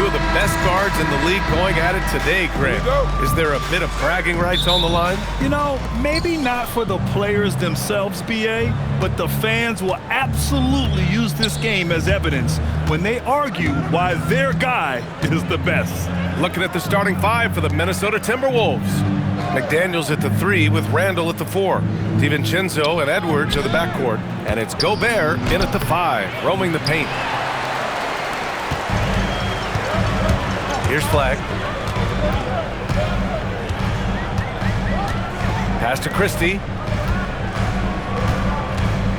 of the best guards in the league going at it today, Grant. Is there a bit of bragging rights on the line? You know, maybe not for the players themselves, BA, but the fans will absolutely use this game as evidence when they argue why their guy is the best. Looking at the starting five for the Minnesota Timberwolves. McDaniels at the 3 with Randall at the 4. DiVincenzo and Edwards are the backcourt. And it's Gobert in at the 5, roaming the paint. Here's Flag. Pass to Christie.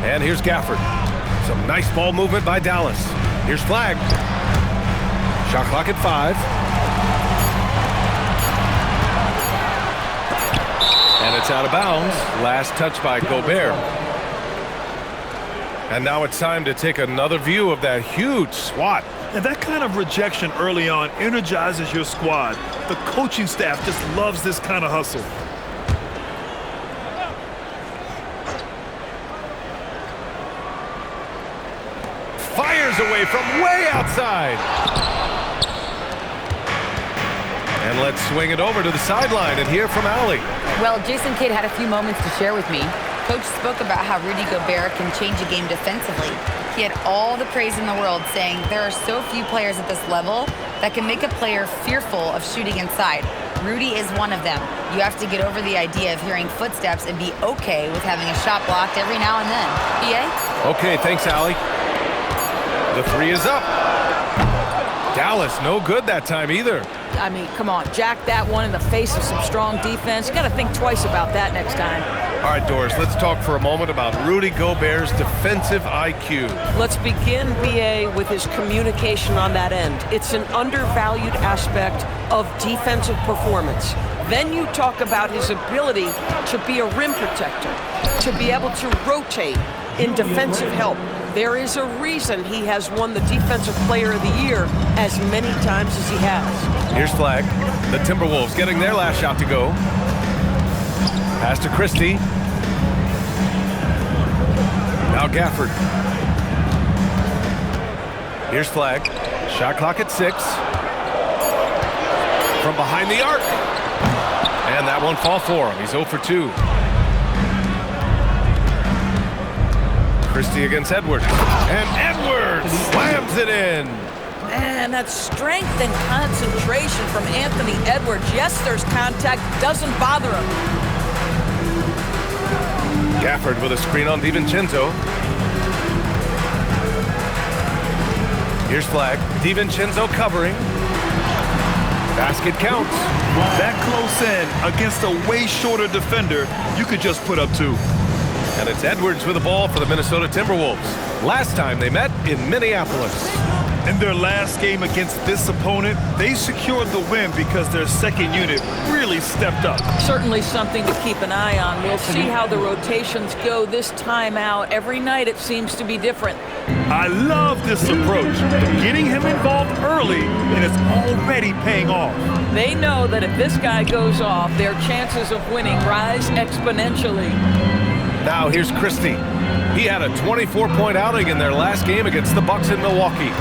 And here's Gafford. Some nice ball movement by Dallas. Here's Flag. Shot clock at 5. And it's out of bounds. Last touch by Gobert. And now it's time to take another view of that huge swat. And that kind of rejection early on energizes your squad. The coaching staff just loves this kind of hustle. Fires away from way outside. And let's swing it over to the sideline and hear from Allie. Well, Jason Kidd had a few moments to share with me. Coach spoke about how Rudy Gobert can change a game defensively. He had all the praise in the world, saying there are so few players at this level that can make a player fearful of shooting inside. Rudy is one of them. You have to get over the idea of hearing footsteps and be okay with having a shot blocked every now and then. EA? Okay, thanks, Allie. The 3 is up. Dallas, no good that time either. I mean, come on, jack that one in the face of some strong defense. You got to think twice about that next time. All right, Doris, let's talk for a moment about Rudy Gobert's defensive IQ. Let's begin, BA, with his communication on that end. It's an undervalued aspect of defensive performance. Then you talk about his ability to be a rim protector, to be able to rotate in defensive help. There is a reason he has won the Defensive Player of the Year as many times as he has. Here's Flag. The Timberwolves getting their last shot to go. Pass to Christie. Now Gafford. Here's Flag. Shot clock at 6. From behind the arc. And that won't fall for him. He's 0 for 2. Christie against Edwards. And Edwards slams it in. Man, that strength and concentration from Anthony Edwards. Yes, there's contact. Doesn't bother him. Gafford with a screen on DiVincenzo. Here's Flag. DiVincenzo covering. Basket counts. That close in against a way shorter defender, you could just put up 2. And it's Edwards with the ball for the Minnesota Timberwolves. Last time they met in Minneapolis. In their last game against this opponent, they secured the win because their second unit really stepped up. Certainly something to keep an eye on. We'll see how the rotations go this time out. Every night it seems to be different. I love this approach. Getting him involved early, and it's already paying off. They know that if this guy goes off, their chances of winning rise exponentially. Now here's Christie. He had a 24-point outing in their last game against the Bucks in Milwaukee.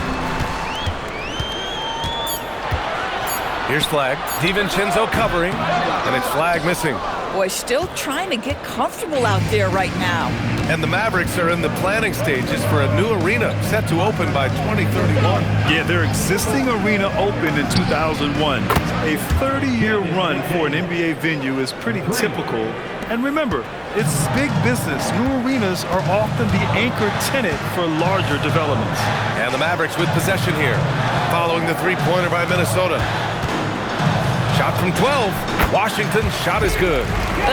Here's Flag. DiVincenzo covering, and it's Flag missing. Boy, still trying to get comfortable out there right now. And the Mavericks are in the planning stages for a new arena set to open by 2031. Yeah, their existing arena opened in 2001. A 30-year run for an NBA venue is pretty typical. And remember, it's big business. New arenas are often the anchor tenant for larger developments. And the Mavericks with possession here, following the three-pointer by Minnesota. Shot from 12. Washington's shot is good.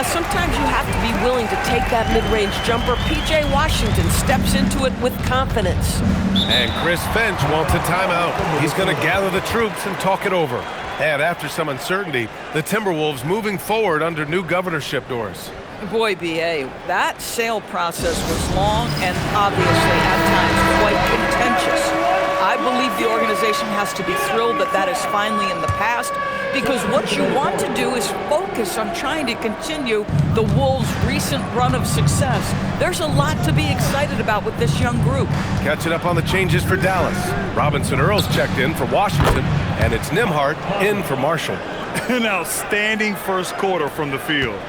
Sometimes you have to be willing to take that mid-range jumper. P.J. Washington steps into it with confidence. And Chris Finch wants a timeout. He's going to gather the troops and talk it over. And after some uncertainty, the Timberwolves moving forward under new governorship doors. Boy, B.A., that sale process was long and obviously at times quite contentious. I believe the organization has to be thrilled that that is finally in the past, because what you want to do is focus on trying to continue the Wolves' recent run of success. There's a lot to be excited about with this young group. Catching up on the changes for Dallas. Robinson Earls checked in for Washington. And it's Nembhard in for Marshall. An outstanding first quarter from the field.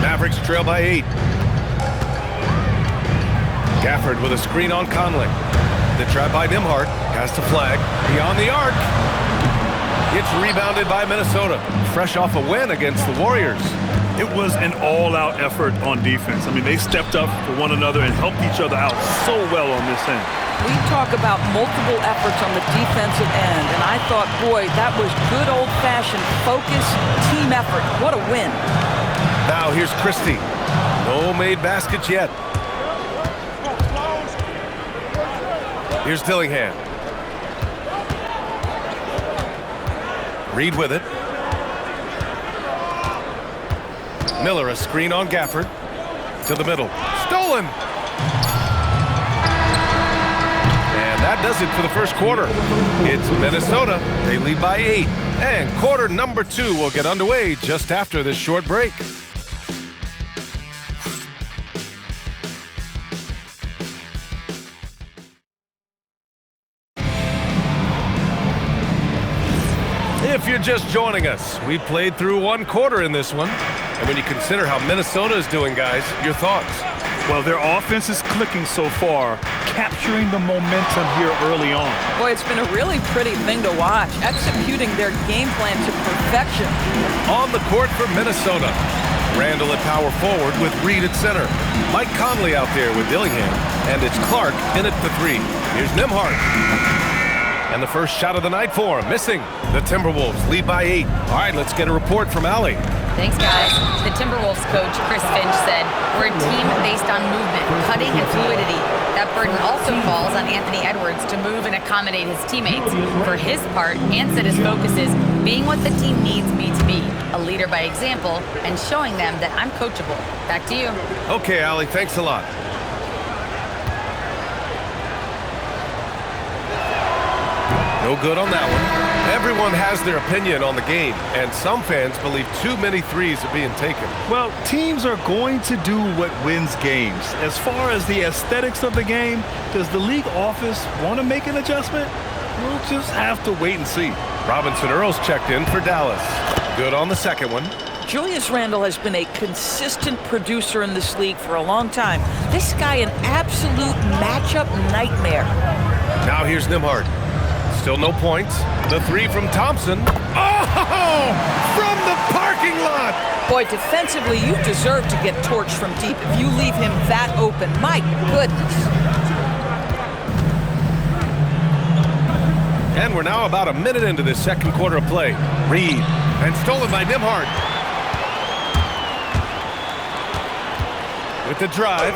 Mavericks trail by 8. Gafford with a screen on Conley. The trap by Nembhard. Has to flag. Beyond the arc. It's rebounded by Minnesota. Fresh off a win against the Warriors. It was an all-out effort on defense. I mean, they stepped up for one another and helped each other out so well on this end. We talk about multiple efforts on the defensive end, and I thought, boy, that was good old-fashioned focus, team effort. What a win. Now here's Christie. No made baskets yet. Here's Dillingham. Reed with it. Miller, a screen on Gafford. To the middle. Stolen! And that does it for the first quarter. It's Minnesota. They lead by 8. And quarter number 2 will get underway just after this short break. If you're just joining us, we played through one quarter in this one. And when you consider how Minnesota is doing, guys, your thoughts? Well, their offense is clicking so far, capturing the momentum here early on. Boy, it's been a really pretty thing to watch, executing their game plan to perfection. On the court for Minnesota, Randall at power forward with Reed at center. Mike Conley out there with Dillingham. And it's Clark in at the 3. Here's Nembhard. And the first shot of the night for him, missing. The Timberwolves lead by 8. All right, let's get a report from Allie. Thanks, guys. The Timberwolves coach, Chris Finch, said, "We're a team based on movement, cutting, and fluidity. That burden also falls on Anthony Edwards to move and accommodate his teammates. For his part, Ant said his focus is being what the team needs me to be, a leader by example, and showing them that I'm coachable." Back to you. Okay, Allie, thanks a lot. No good on that one. Everyone has their opinion on the game, and some fans believe too many threes are being taken. Well, teams are going to do what wins games. As far as the aesthetics of the game, does the league office want to make an adjustment? We'll just have to wait and see. Robinson Earls checked in for Dallas. Good on the second one. Julius Randle has been a consistent producer in this league for a long time. This guy, an absolute matchup nightmare. Now here's Nembhard. Still no points. The 3 from Thompson. Oh! From the parking lot! Boy, defensively, you deserve to get torched from deep if you leave him that open. My goodness. And we're now about a minute into this second quarter of play. Reed. And stolen by Nembhard. With the drive.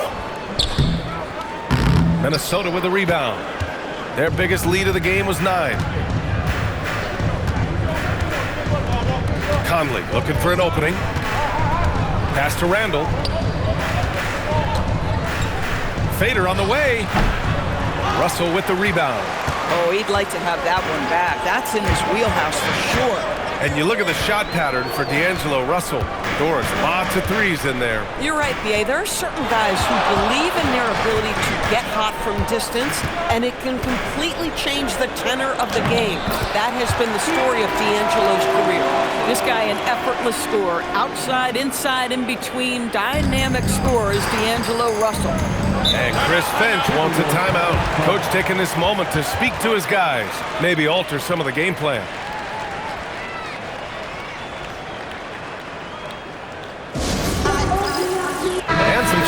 Minnesota with the rebound. Their biggest lead of the game was 9. Conley looking for an opening. Pass to Randall. Fader on the way. Russell with the rebound. Oh, he'd like to have that one back. That's in his wheelhouse for sure. And you look at the shot pattern for D'Angelo Russell. Doors, lots of threes in there. You're right, B.A. There are certain guys who believe in their ability to get hot from distance, and it can completely change the tenor of the game. That has been the story of D'Angelo's career. This guy, an effortless scorer. Outside, inside, in between, dynamic scorer is D'Angelo Russell. And Chris Finch wants a timeout. Coach taking this moment to speak to his guys. Maybe alter some of the game plan.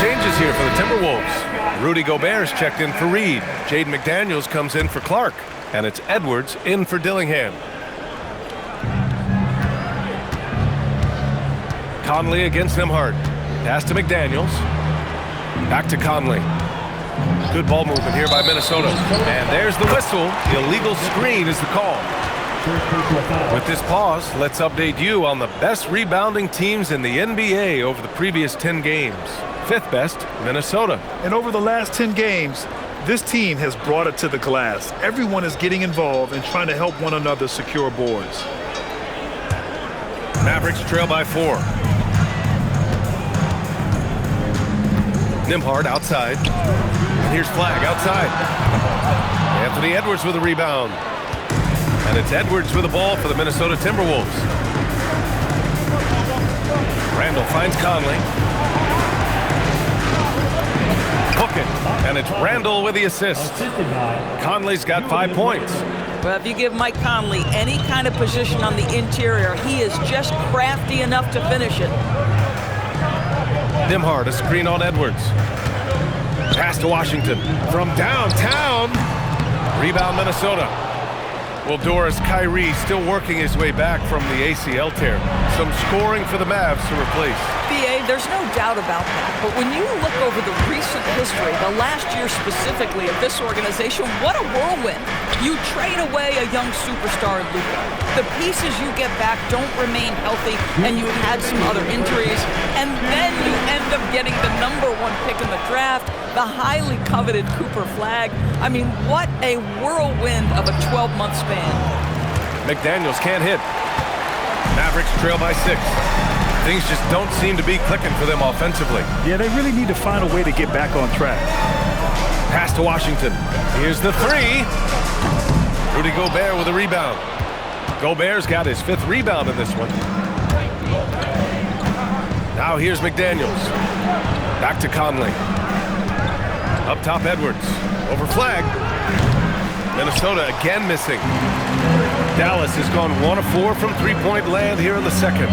Changes here for the Timberwolves. Rudy Gobert's checked in for Reed. Jaden McDaniels comes in for Clark. And it's Edwards in for Dillingham. Conley against Nembhard. Pass to McDaniels. Back to Conley. Good ball movement here by Minnesota. And there's the whistle. Illegal screen is the call. With this pause, let's update you on the best rebounding teams in the NBA over the previous 10 games. 5th best, Minnesota. And over the last 10 games, this team has brought it to the glass. Everyone is getting involved and trying to help one another secure boards. Mavericks trail by 4. Nembhard outside. And here's Flag outside. Anthony Edwards with a rebound. And it's Edwards with the ball for the Minnesota Timberwolves. Randall finds Conley. Hook it. And it's Randall with the assist. Conley's got 5 points. Well, if you give Mike Conley any kind of position on the interior, he is just crafty enough to finish it. Nembhard, a screen on Edwards. Pass to Washington from downtown. Rebound Minnesota. Well, Doris, Kyrie still working his way back from the ACL tear. Some scoring for the Mavs to replace. BA, there's no doubt about that. But when you look over the recent history, the last year specifically of this organization, what a whirlwind. You trade away a young superstar in Luka. The pieces you get back don't remain healthy, and you had some other injuries, and then you end up getting the #1 pick in the draft, the highly coveted Cooper Flag. I mean, what a whirlwind of a 12-month span. McDaniels can't hit. Mavericks trail by 6. Things just don't seem to be clicking for them offensively. Yeah, they really need to find a way to get back on track. Pass to Washington. Here's the 3. Rudy Gobert with a rebound. Gobert's got his 5th rebound in this one. Now here's McDaniels. Back to Conley. Up top, Edwards. Over flag. Minnesota again missing. Dallas has gone 1 of 4 from three-point land here in the second.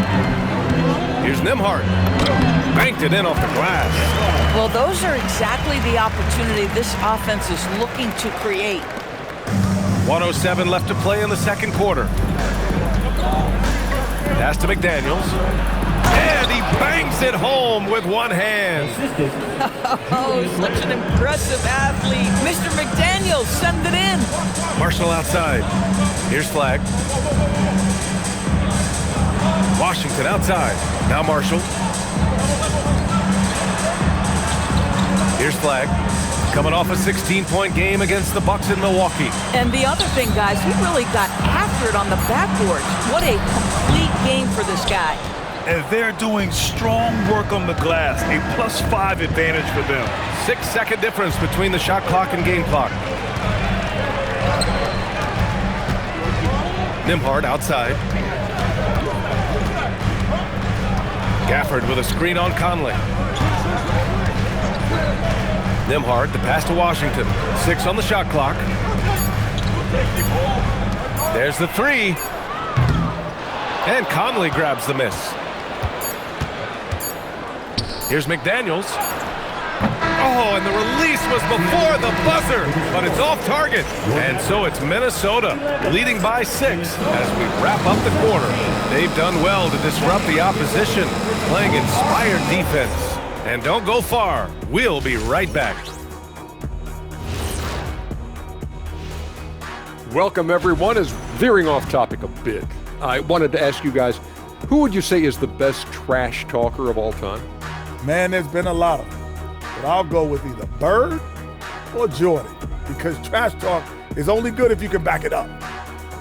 Here's Nembhard. Banked it in off the glass. Well, those are exactly the opportunity this offense is looking to create. 1:07 left to play in the second quarter. Pass to McDaniels. And he bangs it home with one hand. Oh, such an impressive athlete. Mr. McDaniels, send it in. Marshall outside. Here's Flag. Washington outside. Now Marshall. Here's Flag. Coming off a 16-point game against the Bucks in Milwaukee. And the other thing, guys, he really got after it on the backboard. What a complete game for this guy. And they're doing strong work on the glass, a +5 advantage for them. 6-second difference between the shot clock and game clock. Nembhard outside. Gafford with a screen on Conley. Nembhard, the pass to Washington. 6 on the shot clock. There's the 3. And Conley grabs the miss. Here's McDaniels. Oh, and the release was before the buzzer, but it's off target. And so it's Minnesota leading by 6 as we wrap up the quarter. They've done well to disrupt the opposition, playing inspired defense. And don't go far. We'll be right back. Welcome, everyone. Is veering off topic a bit. I wanted to ask you guys, who would you say is the best trash talker of all time? Man, there's been a lot of them. But I'll go with either Bird or Jordan, because trash talk is only good if you can back it up.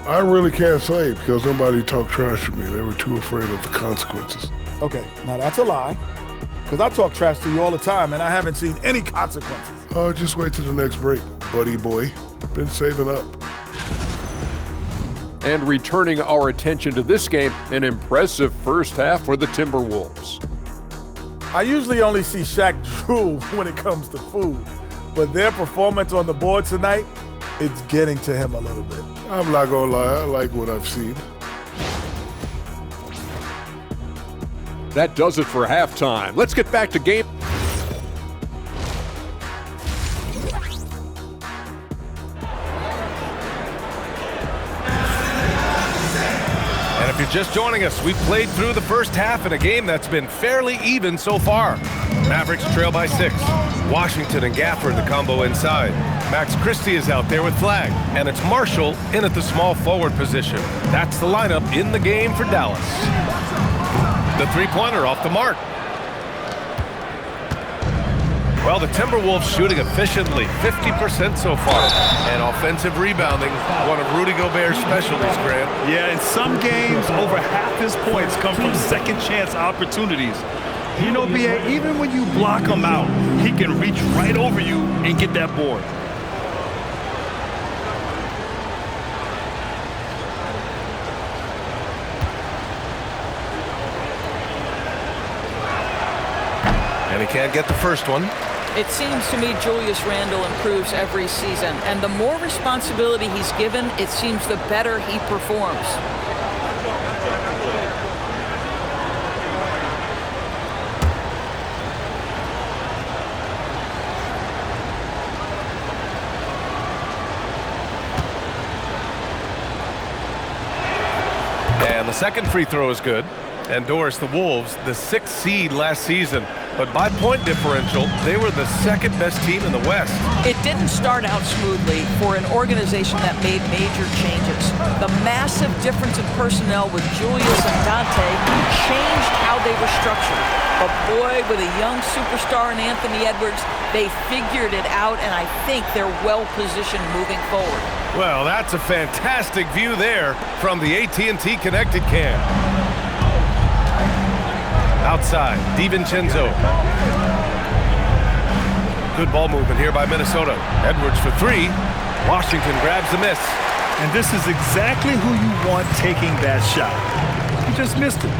I really can't say because nobody talked trash to me. They were too afraid of the consequences. Okay, now that's a lie, because I talk trash to you all the time, and I haven't seen any consequences. Oh, just wait till the next break, buddy boy. Been saving up. And returning our attention to this game, an impressive first half for the Timberwolves. I usually only see Shaq drool when it comes to food, but their performance on the board tonight, it's getting to him a little bit. I'm not gonna lie, I like what I've seen. That does it for halftime. Let's get back to game. And if you're just joining us, we've played through the first half in a game that's been fairly even so far. Mavericks trail by 6. Washington and Gafford, the combo inside. Max Christie is out there with Flag, and it's Marshall in at the small forward position. That's the lineup in the game for Dallas. The three-pointer off the mark. Well, the Timberwolves shooting efficiently, 50% so far. And offensive rebounding, one of Rudy Gobert's specialties, Grant. Yeah, in some games, over half his points come from second chance opportunities. You know, BA, even when you block him out, he can reach right over you and get that board. And he can't get the first one. It seems to me Julius Randle improves every season, and the more responsibility he's given, it seems the better he performs. And the second free throw is good. And Doris, the Wolves, the 6th seed last season. But by point differential, they were the second best team in the West. It didn't start out smoothly for an organization that made major changes. The massive difference in personnel with Julius and Dante changed how they were structured. But boy, with a young superstar in Anthony Edwards, they figured it out, and I think they're well-positioned moving forward. Well, that's a fantastic view there from the AT&T Connected Cam. Outside, DiVincenzo. Good ball movement here by Minnesota. Edwards for three. Washington grabs the miss. And this is exactly who you want taking that shot. He just missed it.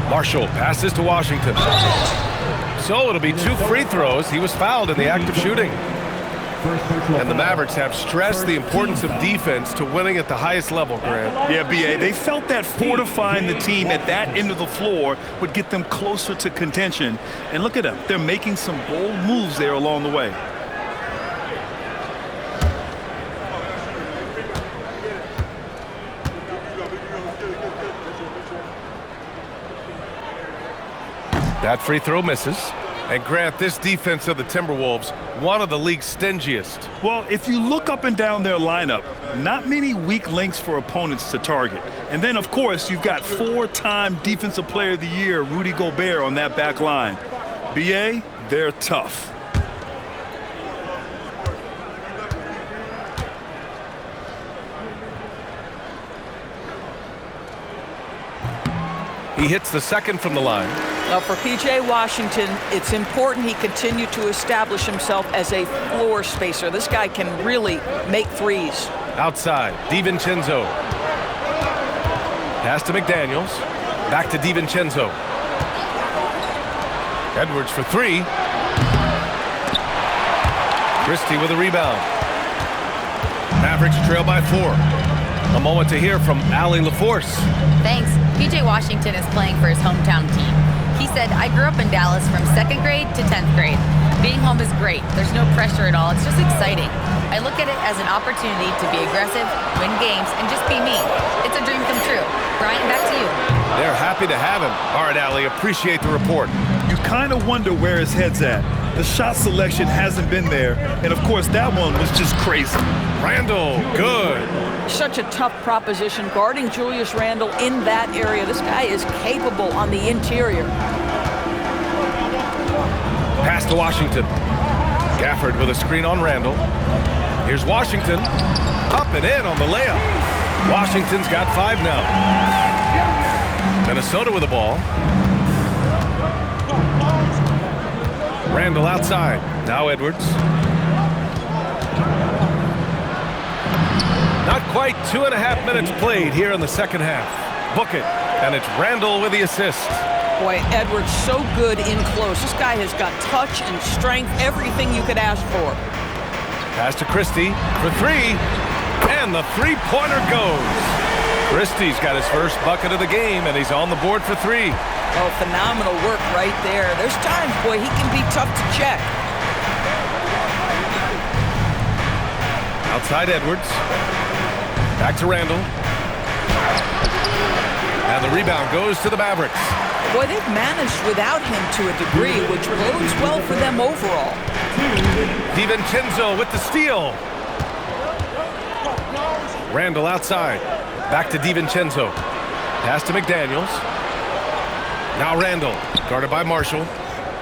Marshall passes to Washington. So it'll be 2 free throws. He was fouled in the act of shooting. And the Mavericks have stressed the importance of defense to winning at the highest level, Grant. Yeah, B.A., they felt that fortifying the team at that end of the floor would get them closer to contention. And look at them. They're making some bold moves there along the way. That free throw misses. And Grant, this defense of the Timberwolves, one of the league's stingiest. Well, if you look up and down their lineup, not many weak links for opponents to target. And then, of course, you've got 4-time Defensive Player of the Year, Rudy Gobert, on that back line. B.A., they're tough. He hits the second from the line. Now for P.J. Washington, it's important he continue to establish himself as a floor spacer. This guy can really make threes. Outside, DiVincenzo. Pass to McDaniels. Back to DiVincenzo. Edwards for three. Christie with a rebound. Mavericks trail by 4. A moment to hear from Allie LaForce. Thanks. P.J. Washington is playing for his hometown team. He said, I grew up in Dallas from 2nd grade to 10th grade. Being home is great. There's no pressure at all. It's just exciting. I look at it as an opportunity to be aggressive, win games, and just be me. It's a dream come true. Brian, back to you. They're happy to have him. All right, Allie, appreciate the report. You kind of wonder where his head's at. The shot selection hasn't been there. And, of course, that one was just crazy. Randle, good. Such a tough proposition guarding Julius Randle in that area. This guy is capable on the interior. Pass to Washington. Gafford with a screen on Randle. Here's Washington. Up and in on the layup. Washington's got 5 now. Minnesota with the ball. Randle outside. Now Edwards. Not quite 2.5 minutes played here in the second half. Book it. And it's Randle with the assist. Boy, Edwards so good in close. This guy has got touch and strength, everything you could ask for. Pass to Christie for 3. And the three-pointer goes. Christie's got his first bucket of the game, and he's on the board for 3. Oh, phenomenal work right there. There's times, boy, he can be tough to check. Outside Edwards. Back to Randle. And the rebound goes to the Mavericks. Boy, they've managed without him to a degree, which bodes well for them overall. DiVincenzo with the steal. Randle outside. Back to DiVincenzo. Pass to McDaniels. Now Randle, guarded by Marshall.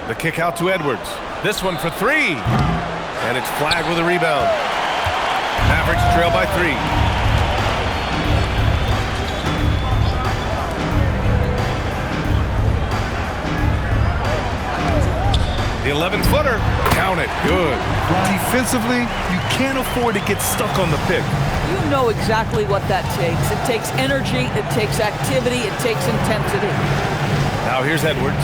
The kick out to Edwards. This one for 3. And it's flagged with a rebound. Mavericks trail by 3. The 11-footer. Count it. Good. Defensively, you can't afford to get stuck on the pick. You know exactly what that takes. It takes energy, it takes activity, it takes intensity. Now here's Edwards.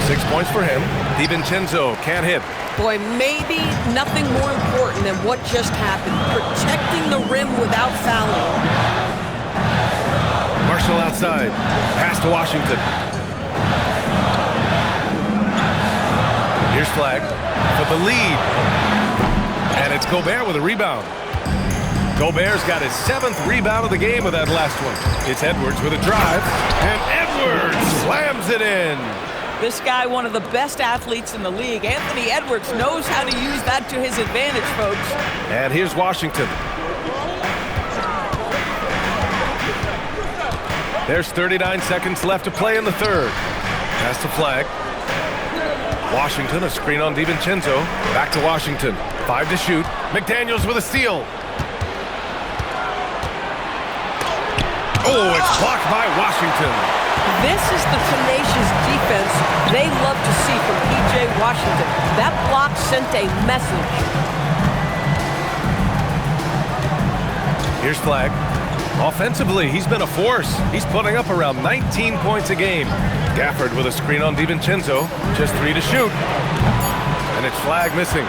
6 points for him. DiVincenzo can't hit. Boy, maybe nothing more important than what just happened. Protecting the rim without fouling. Marshall outside. Pass to Washington. Here's Flag for the lead. And it's Gobert with a rebound. Gobert's got his 7th rebound of the game with that last one. It's Edwards with a drive. And Edwards slams it in. This guy, one of the best athletes in the league. Anthony Edwards knows how to use that to his advantage, folks. And here's Washington. There's 39 seconds left to play in the third. Pass to Flag. Washington, a screen on DiVincenzo. Back to Washington. 5 to shoot. McDaniels with a steal. Oh, it's blocked by Washington. This is the tenacious defense they love to see from P.J. Washington. That block sent a message. Here's Flag. Offensively, he's been a force. He's putting up around 19 points a game. Gafford with a screen on DiVincenzo. Just 3 to shoot. And it's Flag missing.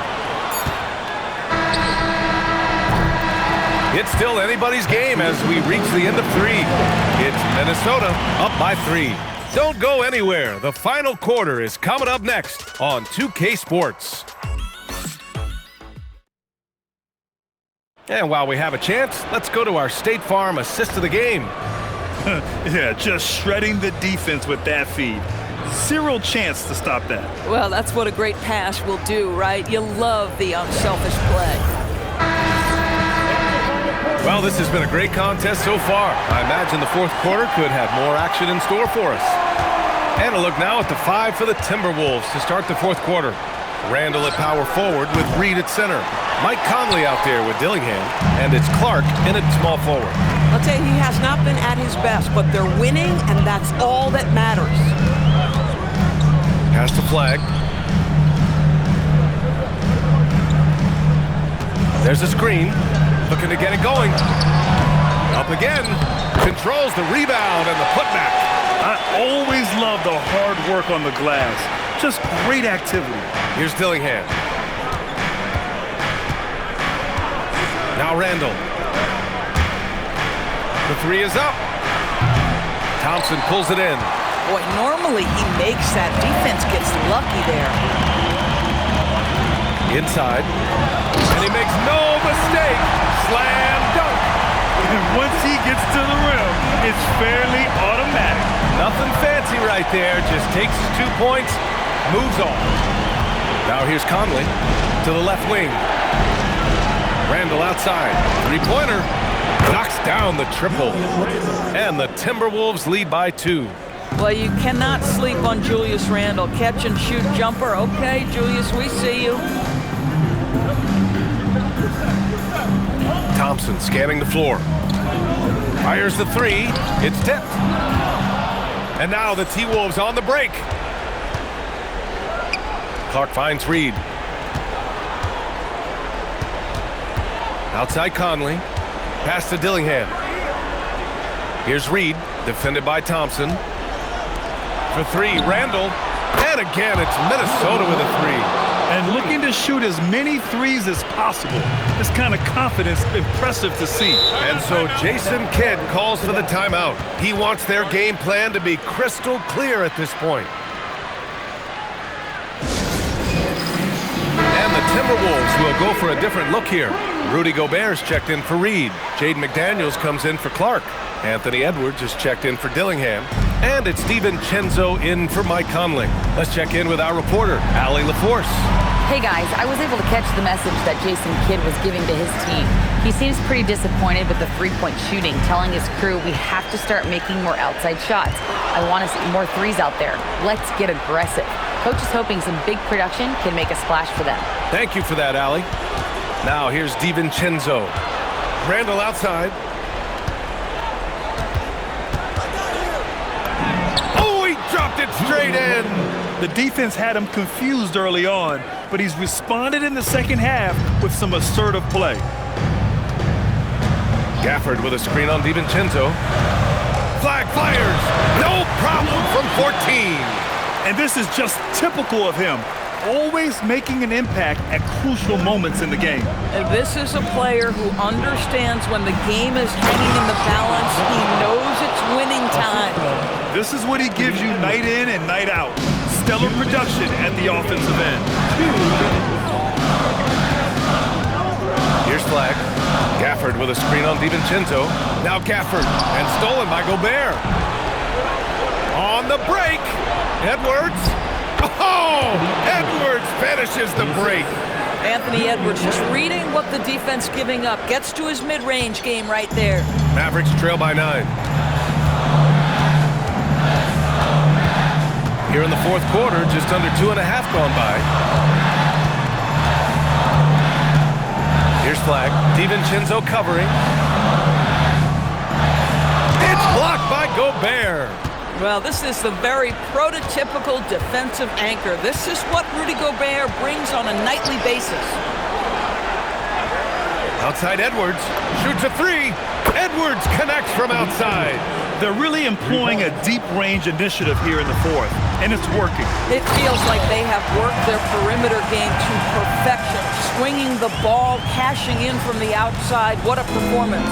It's still anybody's game as we reach the end of 3. It's Minnesota up by 3. Don't go anywhere. The final quarter is coming up next on 2K Sports. And while we have a chance, let's go to our State Farm assist of the game. Yeah, just shredding the defense with that feed. Zero chance to stop that. Well, that's what a great pass will do, right? You love the unselfish play. Well, this has been a great contest so far. I imagine the fourth quarter could have more action in store for us. And a look now at the 5 for the Timberwolves to start the fourth quarter. Randall at power forward with Reed at center. Mike Conley out there with Dillingham. And it's Clark in at small forward. I'll tell you, he has not been at his best, but they're winning, and that's all that matters. Pass to Flag. There's a screen. Looking to get it going. Up again. Controls the rebound and the putback. I always love the hard work on the glass. Just great activity. Here's Dillingham. Now Randall. The 3 is up. Thompson pulls it in. Boy, normally he makes that. Defense gets lucky there. Inside. And he makes no mistake. Slam dunk. And once he gets to the rim, it's fairly automatic. Nothing fancy right there. Just takes his 2 points, moves on. Now here's Conley to the left wing. Randall outside. 3-pointer. Knocks down the triple. And the Timberwolves lead by 2. Well, you cannot sleep on Julius Randle. Catch and shoot jumper. Okay, Julius, we see you. Thompson scanning the floor. Fires the 3. It's tipped. And now the T-Wolves on the break. Clark finds Reed. Outside Conley. Pass to Dillingham. Here's Reed, defended by Thompson. For 3, Randall. And again, it's Minnesota with a 3. And looking to shoot as many 3s as possible. This kind of confidence, impressive to see. And so Jason Kidd calls for the timeout. He wants their game plan to be crystal clear at this point. And the Timberwolves will go for a different look here. Rudy Gobert's checked in for Reed. Jaden McDaniels comes in for Clark. Anthony Edwards is checked in for Dillingham. And it's DiVincenzo in for Mike Conley. Let's check in with our reporter, Allie LaForce. Hey guys, I was able to catch the message that Jason Kidd was giving to his team. He seems pretty disappointed with the 3-point shooting, telling his crew we have to start making more outside shots. I want to see more 3s out there. Let's get aggressive. Coach is hoping some big production can make a splash for them. Thank you for that, Allie. Now here's DiVincenzo. Randall outside. Oh, he dropped it straight in. The defense had him confused early on, but he's responded in the second half with some assertive play. Gafford with a screen on DiVincenzo. Flag fires. No problem from 14. And this is just typical of him, always making an impact at crucial moments in the game. And this is a player who understands when the game is hanging in the balance. He knows it's winning time. This is what he gives you night in and night out. Stellar production at the offensive end. Here's flag. Gafford with a screen on DiVincenzo. Now Gafford, and stolen by Gobert. On the break, Edwards. Oh! Edwards finishes the break. Anthony Edwards just reading what the defense giving up. Gets to his mid-range game right there. Mavericks trail by 9. Here in the fourth quarter, just under 2.5 gone by. Here's flag. DiVincenzo covering. It's blocked by Gobert. Well, this is the very prototypical defensive anchor. This is what Rudy Gobert brings on a nightly basis. Outside Edwards. Shoots a 3. Edwards connects from outside. They're really employing a deep range initiative here in the fourth, and it's working. It feels like they have worked their perimeter game to perfection. Swinging the ball, cashing in from the outside. What a performance.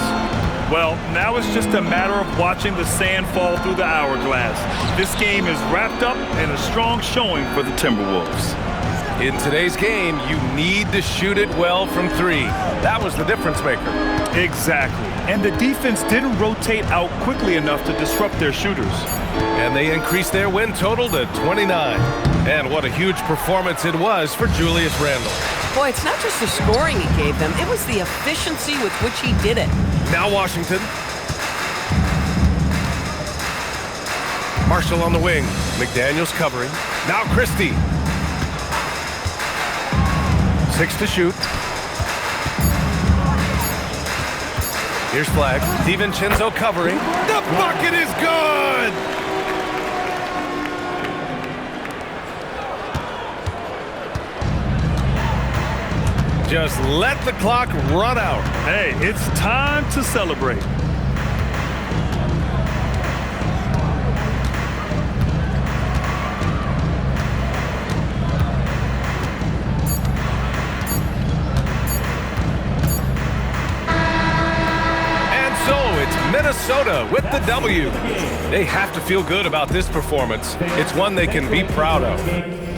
Well, now it's just a matter of watching the sand fall through the hourglass. This game is wrapped up in a strong showing for the Timberwolves. In today's game, you need to shoot it well from 3. That was the difference maker. Exactly. And the defense didn't rotate out quickly enough to disrupt their shooters. And they increased their win total to 29. And what a huge performance it was for Julius Randle. Boy, it's not just the scoring he gave them, it was the efficiency with which he did it. Now Washington. Marshall on the wing. McDaniels covering. Now Christie. 6 to shoot. Here's flag. DiVincenzo covering. The bucket is good! Just let the clock run out. Hey, it's time to celebrate. Minnesota with the W. They have to feel good about this performance. It's one they can be proud of.